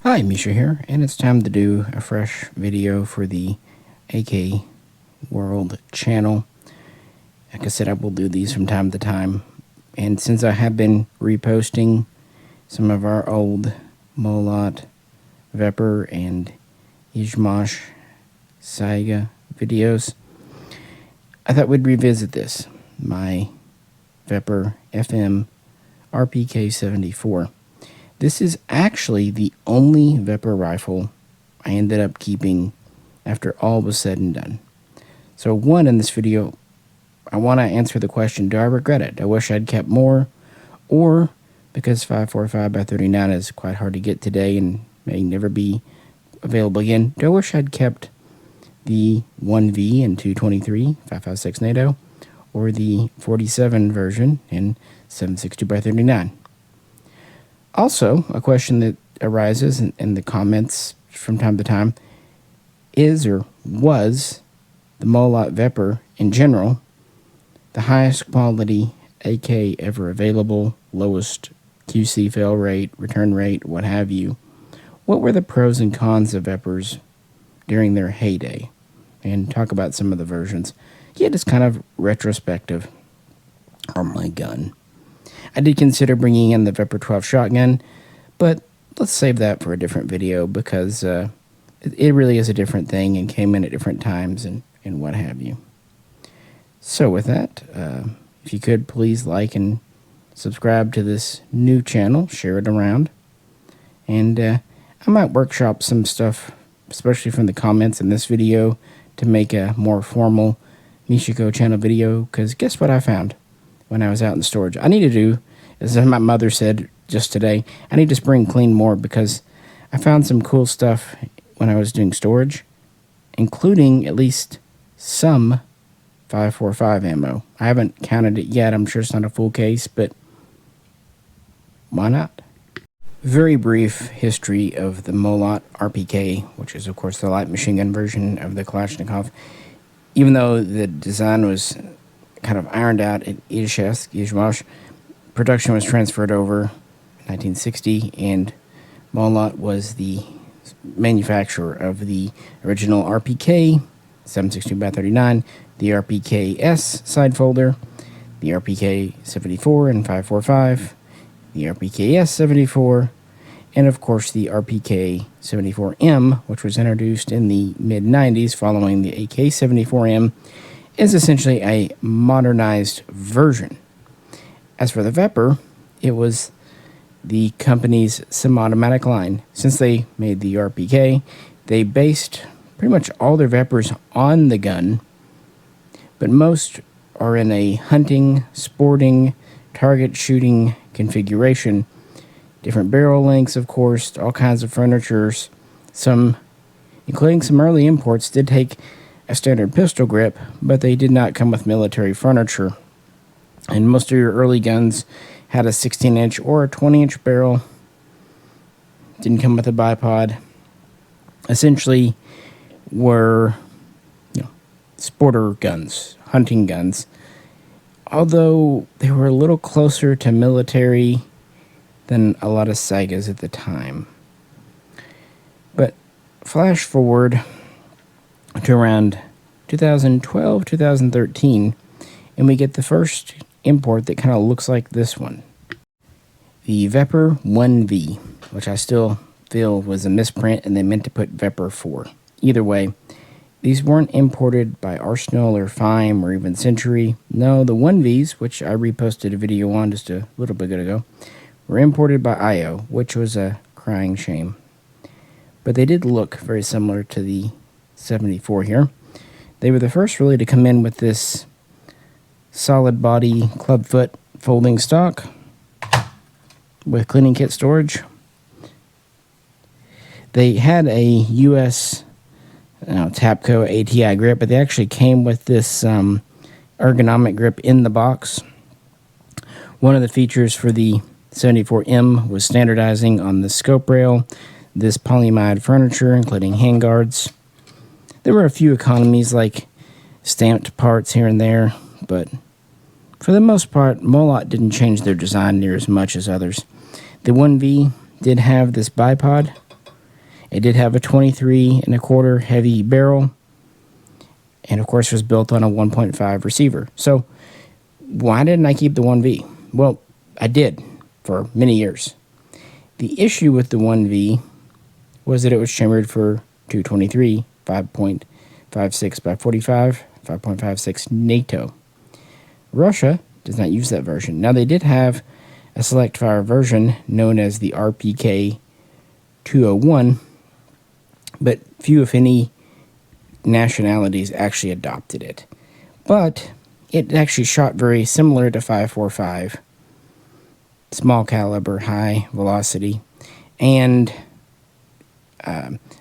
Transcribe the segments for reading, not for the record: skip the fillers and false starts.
Hi, Misha here, and it's time to do a fresh video for the AK World channel. Like I said, I will do these from time to time, and since I have been reposting some of our old Molot VEPR and Izhmash Saiga videos, I thought we'd revisit this, my VEPR FM RPK 74. This is actually the only VEPR rifle I ended up keeping after all was said and done. So in this video, I want to answer the question, do I regret it? I wish I'd kept more, or because 545x39 is quite hard to get today and may never be available again, do I wish I'd kept the 1V and 223 5.56 NATO, or the 47 version in 7.62x39? Also, a question that arises in the comments from time to time is or was the Molot VEPR in general the highest quality AK ever available, lowest QC fail rate, return rate, what have you? What were the pros and cons of VEPRs during their heyday? And talk about some of the versions. Yeah, it's kind of retrospective on my gun. I did consider bringing in the VEPR 12 shotgun, but let's save that for a different video because it really is a different thing and came in at different times and what have you. So with that, if you could please like and subscribe to this new channel, share it around, and I might workshop some stuff, especially from the comments in this video, to make a more formal Mishaco channel video, because guess what I found when I was out in storage? I need to do, as my mother said just today, I need to spring clean more because I found some cool stuff when I was doing storage, including at least some 5.45 ammo. I haven't counted it yet. I'm sure it's not a full case, but why not? Very brief history of the Molot RPK, which is of course the light machine gun version of the Kalashnikov. Even though the design was kind of ironed out at Izhmash, production was transferred over in 1960, and Molot was the manufacturer of the original RPK 7.62x39, the RPK-S side folder, the RPK 74 and 5.45, the RPK-S 74, and of course the RPK 74M, which was introduced in the mid-90s following the AK 74M, is essentially a modernized version. As for the VEPR, it was the company's semi-automatic line. Since they made the RPK, they based pretty much all their VEPRs on the gun, but most are in a hunting, sporting, target shooting configuration. Different barrel lengths, of course, all kinds of furnitures. Some, including some early imports, did take a standard pistol grip, but they did not come with military furniture. And most of your early guns had a 16-inch or a 20-inch barrel. Didn't come with a bipod. Essentially were, sporter guns, hunting guns. Although they were a little closer to military than a lot of Saigas at the time. But flash forward to around 2012, 2013, and we get the first import that kind of looks like this one. The VEPR 1V, which I still feel was a misprint and they meant to put VEPR 4. Either way, these weren't imported by Arsenal or Fime or even Century. No, the 1Vs, which I reposted a video on just a little bit ago, were imported by IO, which was a crying shame. But they did look very similar to the 74 here. They were the first really to come in with this solid body clubfoot folding stock with cleaning kit storage. They had a US Tapco ATI grip, but they actually came with this ergonomic grip in the box. One of the features for the 74M was standardizing on the scope rail this polyamide furniture, including handguards. There were a few economies like stamped parts here and there, but for the most part, Molot didn't change their design near as much as others. The 1V did have this bipod, It did have a 23 1/4 heavy barrel, and of course was built on a 1.5 receiver. So why didn't I keep the 1V? Well, I did for many years. The issue with the 1V was that it was chambered for 223, 5.56 by 45, 5.56 NATO. Russia does not use that version. Now, they did have a select fire version known as the RPK 201, but few, if any, nationalities actually adopted it. But it actually shot very similar to 5.45, small caliber, high velocity, and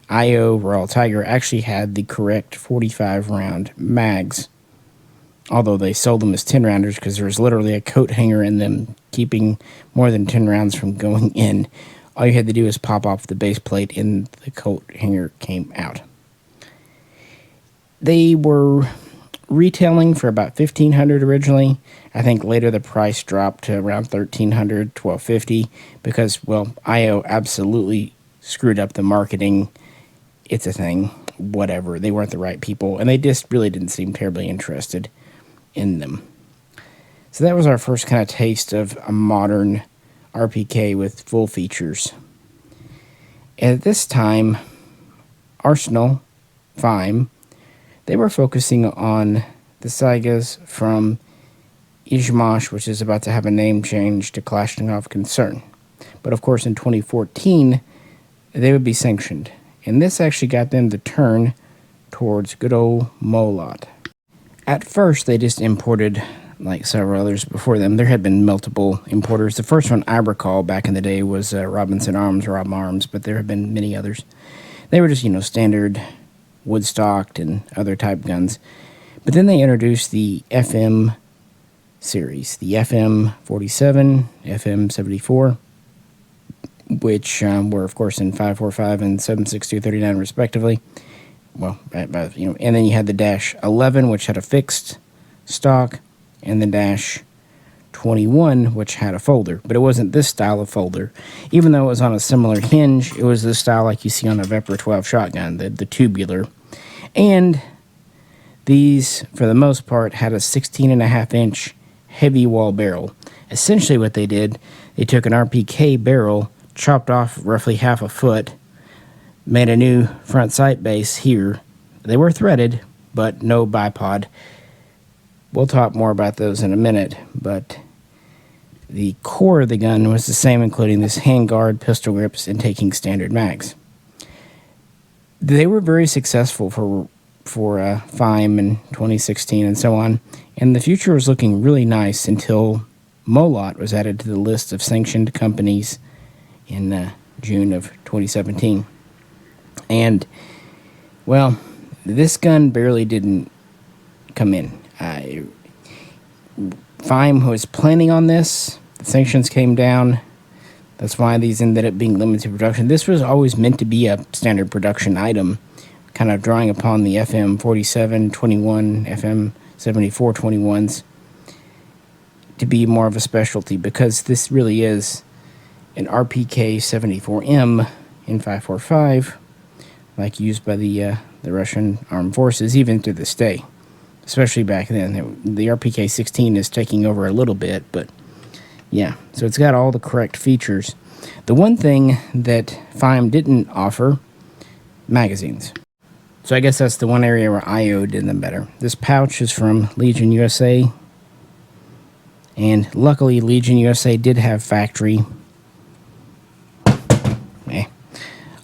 IO Royal Tiger actually had the correct 45 round mags, although they sold them as 10 rounders because there was literally a coat hanger in them keeping more than 10 rounds from going in. All you had to do was pop off the base plate and the coat hanger came out. They were retailing for about $1,500 originally. I think later the price dropped to around $1,300, $1,250 because, well, IO absolutely screwed up the marketing. It's a thing, whatever. They weren't the right people, and they just really didn't seem terribly interested in them. So that was our first kind of taste of a modern RPK with full features. At this time, Arsenal, FIME, they were focusing on the Saigas from Izhmash, which is about to have a name change to Kalashnikov Concern. But of course, in 2014, they would be sanctioned. And this actually got them to turn towards good old Molot. At first, they just imported, like several others before them. There had been multiple importers. The first one I recall back in the day was Robinson Arms, Rob Arms, but there have been many others. They were just, standard wood-stocked and other type guns. But then they introduced the FM series, the FM47, FM74, which were, of course, in 5.45 and 7.62-39 respectively. Well, and then you had the Dash 11, which had a fixed stock, and the Dash 21, which had a folder. But it wasn't this style of folder. Even though it was on a similar hinge, it was this style like you see on a VEPR 12 shotgun, the tubular. And these, for the most part, had a 16.5-inch heavy wall barrel. Essentially what they did, they took an RPK barrel, chopped off roughly half a foot, made a new front sight base here. They were threaded, but no bipod. We'll talk more about those in a minute, but the core of the gun was the same, including this handguard, pistol grips, and taking standard mags. They were very successful for FIME in 2016 and so on, and the future was looking really nice until Molot was added to the list of sanctioned companies in June of 2017. And, well, this gun barely didn't come in. FIME was planning on this. The sanctions came down. That's why these ended up being limited production. This was always meant to be a standard production item, kind of drawing upon the FM47 21, FM74 21s to be more of a specialty, because this really is an RPK 74M in 5.45, like used by the Russian armed forces, even to this day. Especially back then. The RPK 16 is taking over a little bit, but yeah. So it's got all the correct features. The one thing that FIME didn't offer, magazines. So I guess that's the one area where IO did them better. This pouch is from Legion USA. And luckily, Legion USA did have factory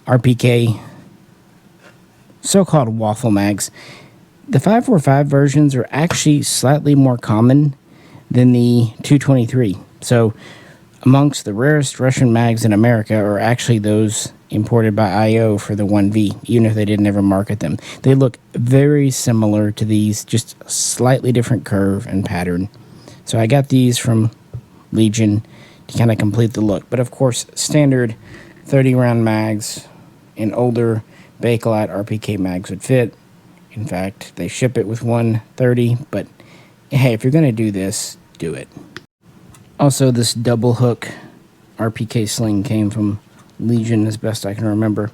RPK so-called waffle mags. The 5.45 versions are actually slightly more common than the 223. So amongst the rarest Russian mags in America are actually those imported by IO for the 1V, even if they didn't ever market them. They look very similar to these, just a slightly different curve and pattern. So I got these from Legion to kind of complete the look. But of course, standard 30-round mags and older Bakelite RPK mags would fit. In fact, they ship it with 130, but hey, if you're going to do this, do it. Also, this double hook RPK sling came from Legion, as best I can remember.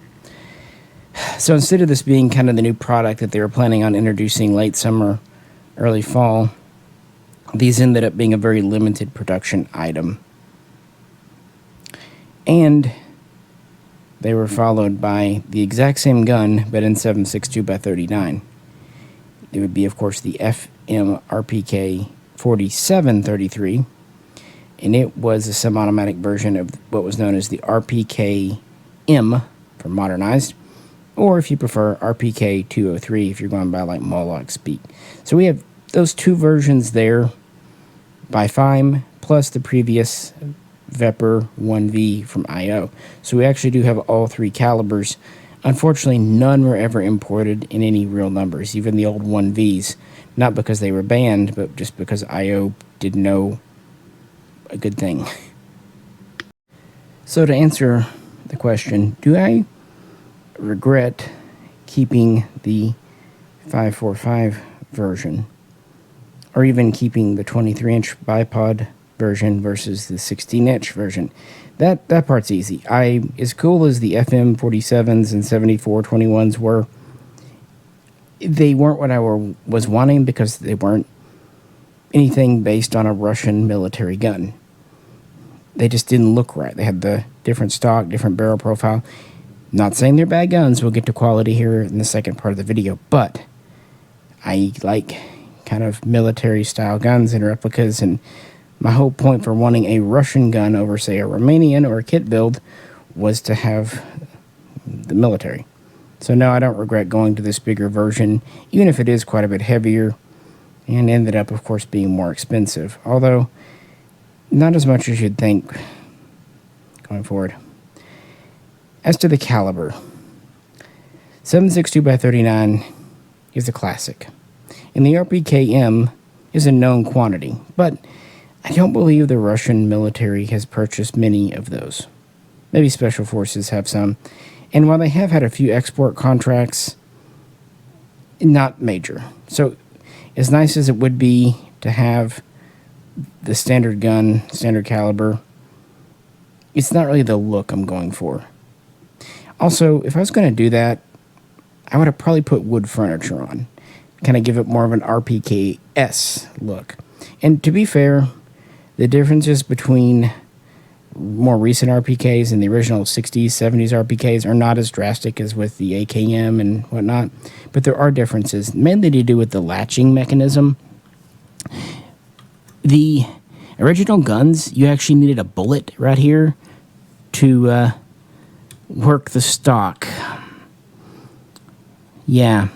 So instead of this being kind of the new product that they were planning on introducing late summer, early fall, these ended up being a very limited production item. And they were followed by the exact same gun, but in 7.62x39. It would be, of course, the FM RPK 4733, and it was a semi-automatic version of what was known as the RPK M for modernized, or if you prefer, RPK 203 if you're going by like Molot speak. So we have those two versions there by FIME, plus the previous VEPR 1V from IO. So we actually do have all three calibers. Unfortunately, none were ever imported in any real numbers, even the old 1Vs. Not because they were banned, but just because IO didn't know a good thing. So to answer the question, do I regret keeping the 545 version, or even keeping the 23-inch bipod version versus the 16-inch version? That part's easy. As cool as the FM 47s and 7421s were, they weren't what I was wanting, because they weren't anything based on a Russian military gun. They just didn't look right. They had the different stock, different barrel profile. Not saying they're bad guns. We'll get to quality here in the second part of the video, but I like kind of military style guns and replicas, and my whole point for wanting a Russian gun over, say, a Romanian or a kit build was to have the military. So no, I don't regret going to this bigger version, even if it is quite a bit heavier, and ended up, of course, being more expensive. Although, not as much as you'd think going forward. As to the caliber, 7.62x39 is a classic, and the RPKM is a known quantity, but I don't believe the Russian military has purchased many of those. Maybe Special Forces have some. And while they have had a few export contracts, not major. So as nice as it would be to have the standard gun, standard caliber, it's not really the look I'm going for. Also, if I was going to do that, I would have probably put wood furniture on. Kind of give it more of an RPK-S look. And to be fair, the differences between more recent RPKs and the original 60s, 70s RPKs are not as drastic as with the AKM and whatnot, but there are differences, mainly to do with the latching mechanism. The original guns, you actually needed a bullet right here to work the stock. Yeah,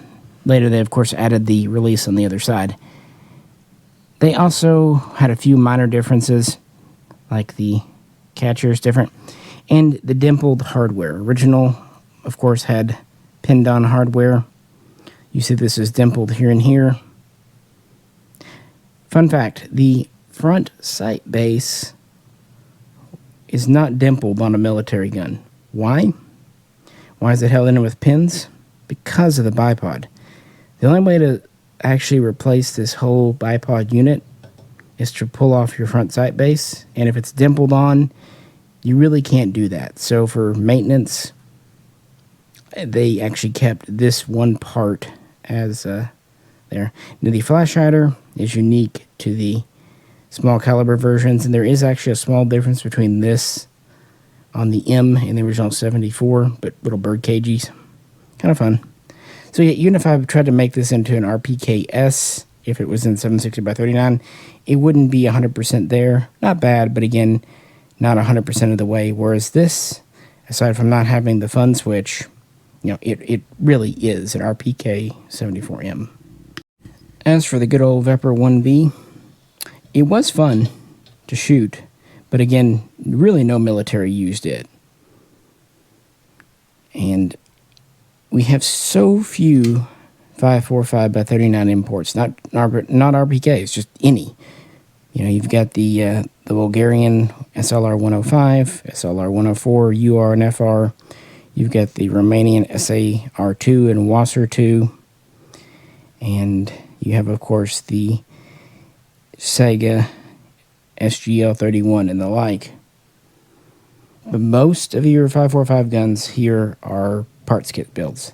later they, of course, added the release on the other side. They also had a few minor differences, like the catcher is different, and the dimpled hardware. Original, of course, had pinned-on hardware. You see this is dimpled here and here. Fun fact, the front sight base is not dimpled on a military gun. Why? Why is it held in with pins? Because of the bipod. The only way to actually replace this whole bipod unit is to pull off your front sight base, and if it's dimpled on, you really can't do that. So for maintenance, they actually kept this one part as there. Now the flash hider is unique to the small caliber versions, and there is actually a small difference between this on the M and the original 74, but little bird cages. Kind of fun. So yeah, even if I tried to make this into an RPK-S, if it was in 7.60x39, it wouldn't be 100% there. Not bad, but again, not 100% of the way. Whereas this, aside from not having the fun switch, you know, it really is an RPK 74M. As for the good old VEPR 1V, it was fun to shoot, but again, really no military used it. And we have so few 545x39 imports, not RPKs, just any. You know, you've got the Bulgarian SLR 105, SLR 104, UR and FR. You've got the Romanian SAR2 and WASR2. And you have, of course, the Sega SGL31 and the like. But most of your 545 guns here are parts kit builds.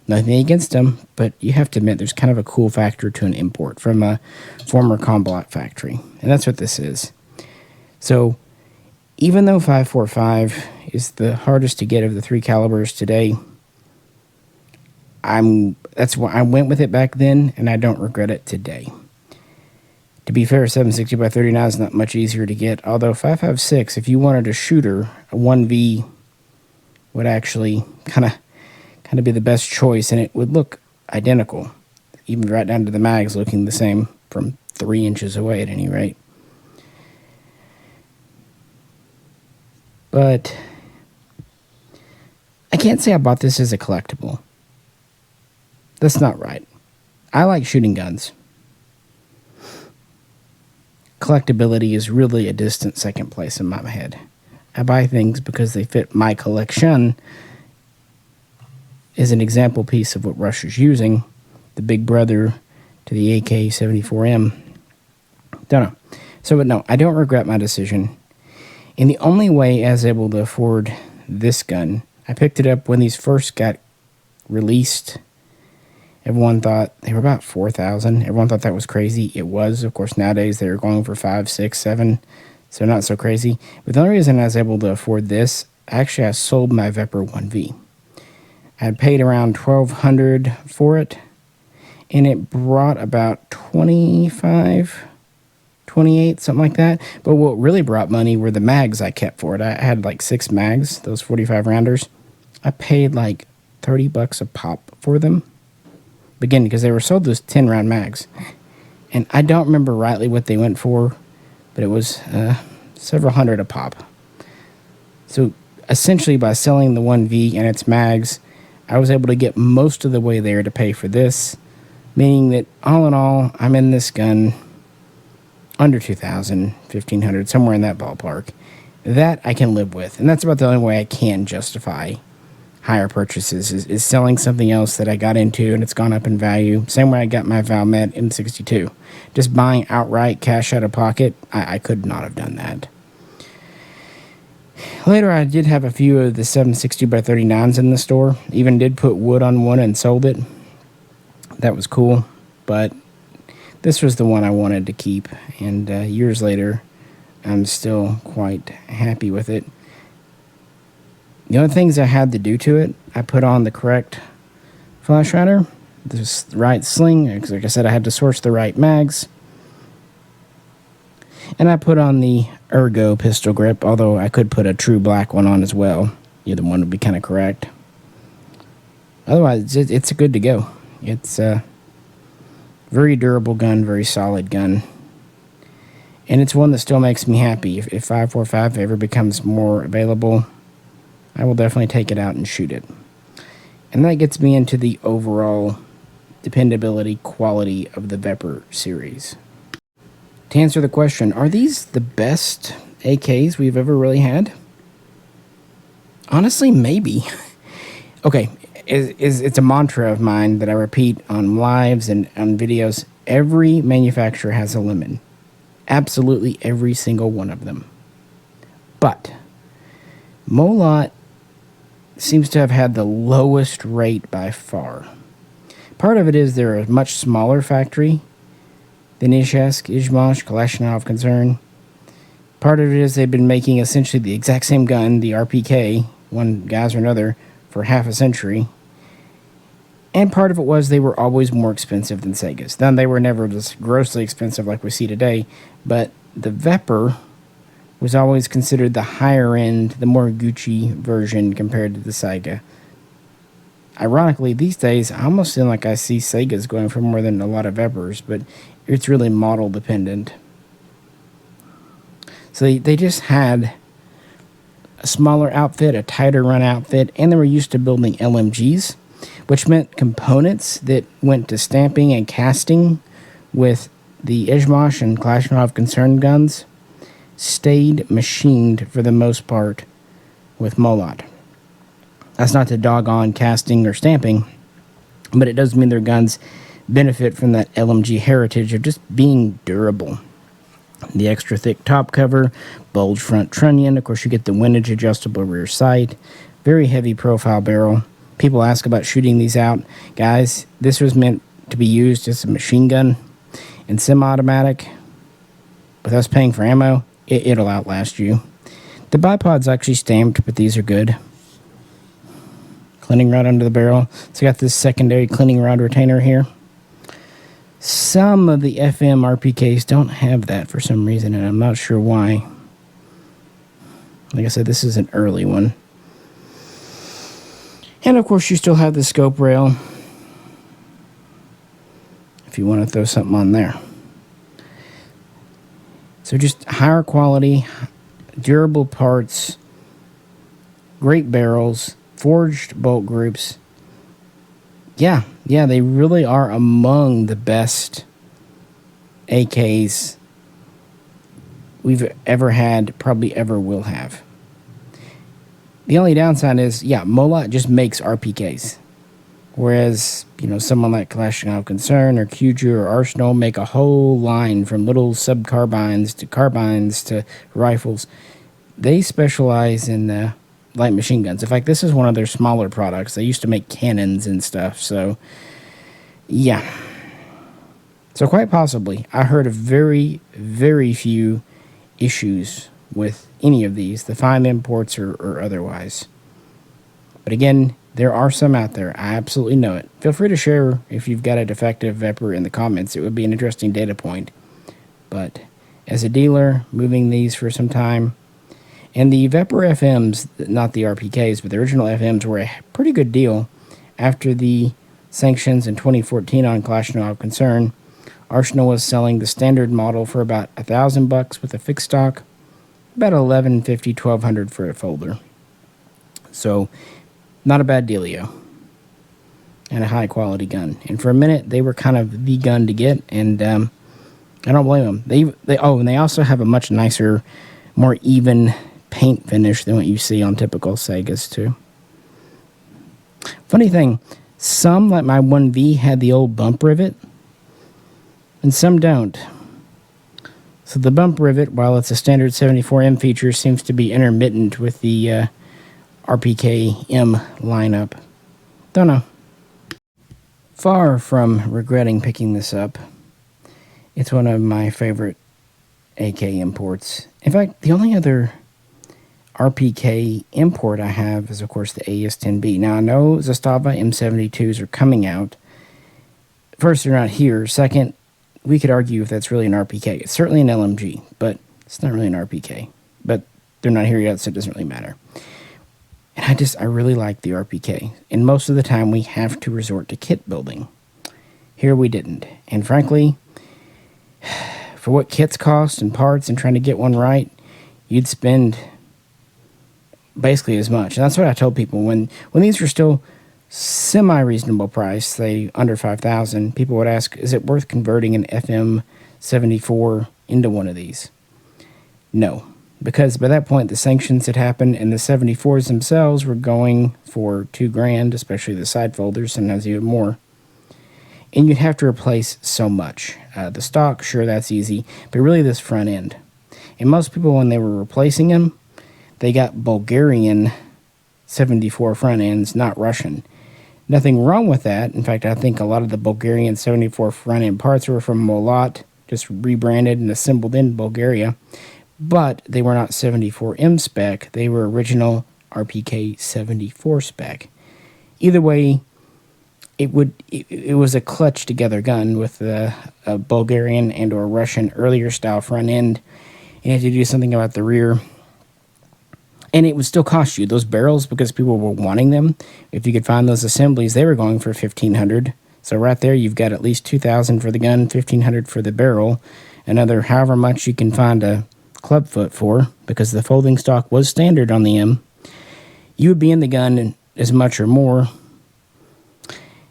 Nothing against them, but you have to admit there's kind of a cool factor to an import from a former Comblock factory. And that's what this is. So even though 5.45 is the hardest to get of the 3 calibers today, that's why I went with it back then, and I don't regret it today. To be fair, 760 by 39 is not much easier to get, although 5.56, if you wanted a shooter, a 1V would actually kind of be the best choice, and it would look identical, even right down to the mags looking the same from 3 inches away at any rate. But I can't say I bought this as a collectible. That's not right. I like shooting guns. Collectability is really a distant second place in my head. I buy things because they fit my collection. Is an example piece of what Russia's using, the big brother to the AK-74M. Don't know. So, but no, I don't regret my decision. And the only way I was able to afford this gun, I picked it up when these first got released. Everyone thought they were about $4,000. Everyone thought that was crazy. It was. Of course, nowadays they're going for $5, $6, $7, so not so crazy. But the only reason I was able to afford this, actually I sold my VEPR 1V. I had paid around $1,200 for it, and it brought about 25, 28, something like that. But what really brought money were the mags I kept for it. I had like 6 mags, those 45 rounders. I paid like $30 a pop for them. Again, because they were sold as 10-round mags. And I don't remember rightly what they went for, but it was several hundred a pop. So essentially by selling the 1V and its mags, I was able to get most of the way there to pay for this, meaning that all in all, I'm in this gun under $2,000, $1,500, somewhere in that ballpark. That I can live with, and that's about the only way I can justify higher purchases, is selling something else that I got into and it's gone up in value. Same way I got my Valmet M62. Just buying outright cash out of pocket, I could not have done that. Later, I did have a few of the 760 by 39s in the store. Even did put wood on one and sold it. That was cool, but this was the one I wanted to keep, and years later, I'm still quite happy with it. The only things I had to do to it, I put on the correct flash rider, the right sling, like I said, I had to source the right mags, and I put on the Ergo pistol grip, although I could put a true black one on as well. Either one would be kind of correct. Otherwise, it's good to go. It's a very durable gun, very solid gun. And it's one that still makes me happy. If 5.45 ever becomes more available, I will definitely take it out and shoot it. And that gets me into the overall dependability quality of the VEPR series. To answer the question, are these the best AKs we've ever really had? Honestly, maybe. Okay, it's a mantra of mine that I repeat on lives and on videos. Every manufacturer has a limit. Absolutely every single one of them. But Molot seems to have had the lowest rate by far. Part of it is they're a much smaller factory than Izhmash, Kalashnikov concern. Part of it is they've been making essentially the exact same gun, the RPK, one guys or another, for half a century. And part of it was they were always more expensive than Sega's. Then they were never just grossly expensive like we see today, but the VEPR was always considered the higher end, the more Gucci version compared to the Sega. Ironically, these days, I almost feel like I see Segas going for more than a lot of VEPRs, but it's really model dependent. So they just had a smaller outfit, a tighter run outfit, and they were used to building LMGs, which meant components that went to stamping and casting with the Izhmash and Kalashnikov concerned guns stayed machined for the most part with Molot. That's not to dog on casting or stamping, but it does mean their guns benefit from that LMG heritage of just being durable. The extra thick top cover, bulge front trunnion, of course you get the windage adjustable rear sight, very heavy profile barrel, People ask about shooting these out. Guys, this was meant to be used as a machine gun and semi-automatic. With us paying for ammo, it'll outlast you. The bipod's actually stamped, but these are good. Cleaning rod under the barrel. So I got this secondary cleaning rod retainer here. Some of the FM RPKs don't have that for some reason, and I'm not sure why. Like I said, this is an early one. And of course, you still have the scope rail if you want to throw something on there. So just higher quality, durable parts, great barrels, forged bolt groups. Yeah, they really are among the best AKs we've ever had, probably ever will have. The only downside is, Molot just makes RPKs. Whereas, someone like Kalashnikov Concern or QJ or Arsenal make a whole line from little sub-carbines to rifles. They specialize in light machine guns. In fact, this is one of their smaller products. They used to make cannons and stuff, so yeah. So quite possibly, I heard of very, very few issues with any of these, the fine imports or otherwise. But again, there are some out there. I absolutely know it. Feel free to share if you've got a defective VEPR in the comments. It would be an interesting data point. But as a dealer, moving these for some time, and the VEPR FMs, not the RPKs, but the original FMs were a pretty good deal after the sanctions in 2014 on Kalashnikov Concern. Arsenal was selling the standard model for about $1,000 with a fixed stock, about $1,150, $1,200 for a folder. So, not a bad dealio. And a high quality gun. And for a minute, they were kind of the gun to get, and I don't blame them. And they also have a much nicer, more even paint finish than what you see on typical Segas too. Funny thing, some, like my 1V, had the old bump rivet, and some don't. So the bump rivet, while it's a standard 74M feature, seems to be intermittent with the RPK-M lineup. Don't know. Far from regretting picking this up. It's one of my favorite AK imports. In fact, the only other RPK import I have is, of course, the AS-10B. Now, I know Zastava M72s are coming out. First, they're not here. Second, we could argue if that's really an RPK. It's certainly an LMG, but it's not really an RPK. But they're not here yet, so it doesn't really matter. And I really like the RPK. And most of the time, we have to resort to kit building. Here, we didn't. And frankly, for what kits cost and parts and trying to get one right, you'd spend basically as much. And that's what I told people. When these were still semi-reasonable price, say under $5,000, people would ask, is it worth converting an FM74 into one of these? No, because by that point the sanctions had happened and the 74s themselves were going for $2,000, especially the side folders, sometimes even more. And you'd have to replace so much. The stock, sure, that's easy, but really this front end. And most people, when they were replacing them, they got Bulgarian 74 front ends, not Russian. Nothing wrong with that. In fact, I think a lot of the Bulgarian 74 front end parts were from Molot, just rebranded and assembled in Bulgaria. But they were not 74M spec. They were original RPK 74 spec. Either way, it was a clutch together gun with a Bulgarian and or Russian earlier style front end. You had to do something about the rear. And it would still cost you those barrels because people were wanting them. If you could find those assemblies, they were going for $1,500. So right there, you've got at least $2,000 for the gun, $1,500 for the barrel, another however much you can find a clubfoot for, because the folding stock was standard on the M. You would be in the gun as much or more,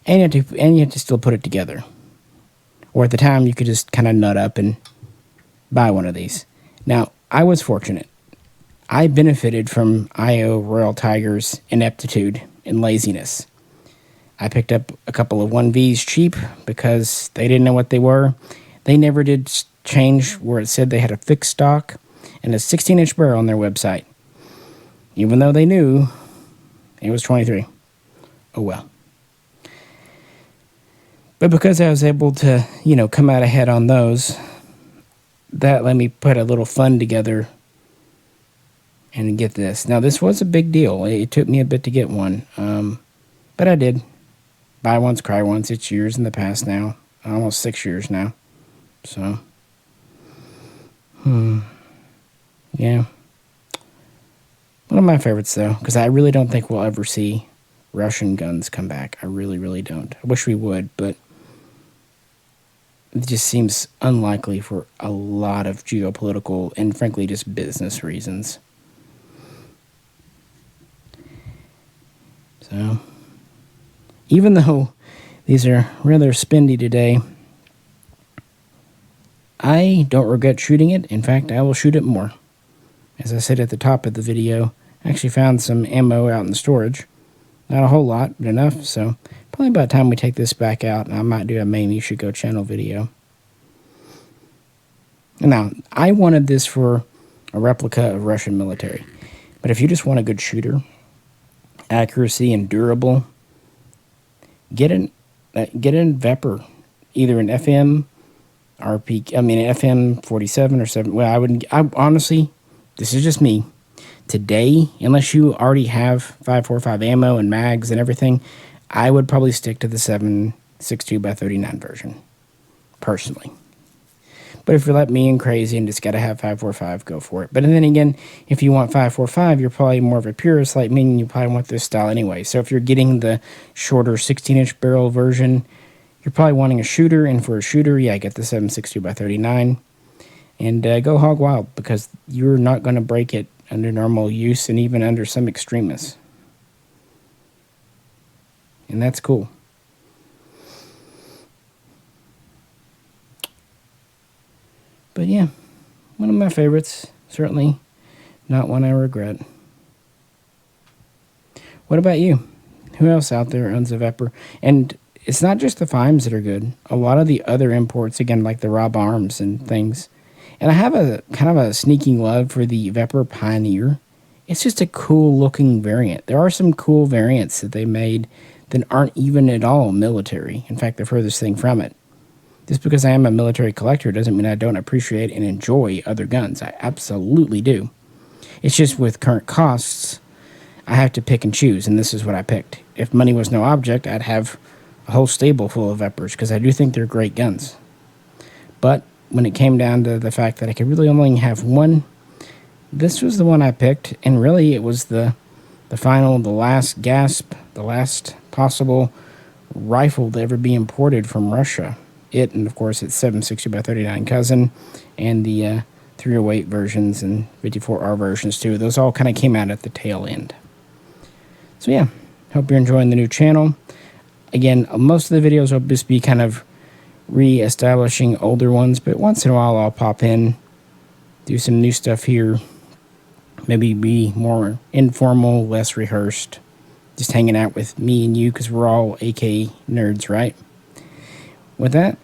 and you had to still put it together. Or at the time, you could just kind of nut up and buy one of these. Now, I was fortunate. I benefited from IO Royal Tiger's ineptitude and laziness. I picked up a couple of 1Vs cheap because they didn't know what they were. They never did change where it said they had a fixed stock and a 16-inch barrel on their website, even though they knew it was 23. oh well. But because I was able to, come out ahead on those, that let me put a little fund together and get this. Now, this was a big deal. It took me a bit to get one, but I did. Buy once, cry once. It's years in the past now. Almost 6 years now. So, yeah. One of my favorites, though, because I really don't think we'll ever see Russian guns come back. I really, really don't. I wish we would, but it just seems unlikely for a lot of geopolitical and, frankly, just business reasons. So, even though these are rather spendy today, I don't regret shooting it. In fact, I will shoot it more. As I said at the top of the video, I actually found some ammo out in the storage. Not a whole lot, but enough, so probably by the time we take this back out, I might do a Mishaco channel video. Now, I wanted this for a replica of Russian military, but if you just want a good shooter, accuracy and durable, get an VEPR, either an FM RPK, FM 47 or 7. Well, I honestly, this is just me. Today, unless you already have 5.45 ammo and mags and everything, I would probably stick to the 7.62x39 version, personally. But if you're like me and crazy and just got to have 5.45, go for it. But then again, if you want 5.45, you're probably more of a purist like me, and you probably want this style anyway. So if you're getting the shorter 16-inch barrel version, you're probably wanting a shooter, and for a shooter, yeah, get the 7.62x39. And go hog wild, because you're not going to break it under normal use and even under some extremists. And that's cool. But yeah, one of my favorites. Certainly not one I regret. What about you? Who else out there owns a VEPR? And it's not just the FIMEs that are good. A lot of the other imports, again, like the Rob Arms and things. And I have a kind of a sneaking love for the VEPR Pioneer. It's just a cool looking variant. There are some cool variants that they made that aren't even at all military. In fact, the furthest thing from it. Just because I am a military collector doesn't mean I don't appreciate and enjoy other guns. I absolutely do. It's just with current costs, I have to pick and choose, and this is what I picked. If money was no object, I'd have a whole stable full of VEPRs, because I do think they're great guns. But when it came down to the fact that I could really only have one, this was the one I picked, and really it was the final, the last gasp, the last possible rifle to ever be imported from Russia. It, and of course its 7.60x39 cousin, and the 308 versions and 54R versions too. Those all kind of came out at the tail end. So yeah, hope you're enjoying the new channel. Again, most of the videos will just be kind of re-establishing older ones, but once in a while I'll pop in, do some new stuff here, maybe be more informal, less rehearsed, just hanging out with me and you, because we're all AK nerds, right? With that,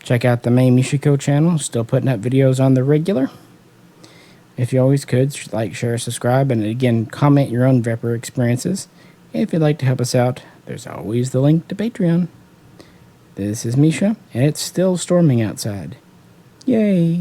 check out the main Mishaco channel, still putting up videos on the regular. If you always could, like, share, subscribe, and again, comment your own VEPR experiences. If you'd like to help us out, there's always the link to Patreon. This is Misha, and it's still storming outside. Yay!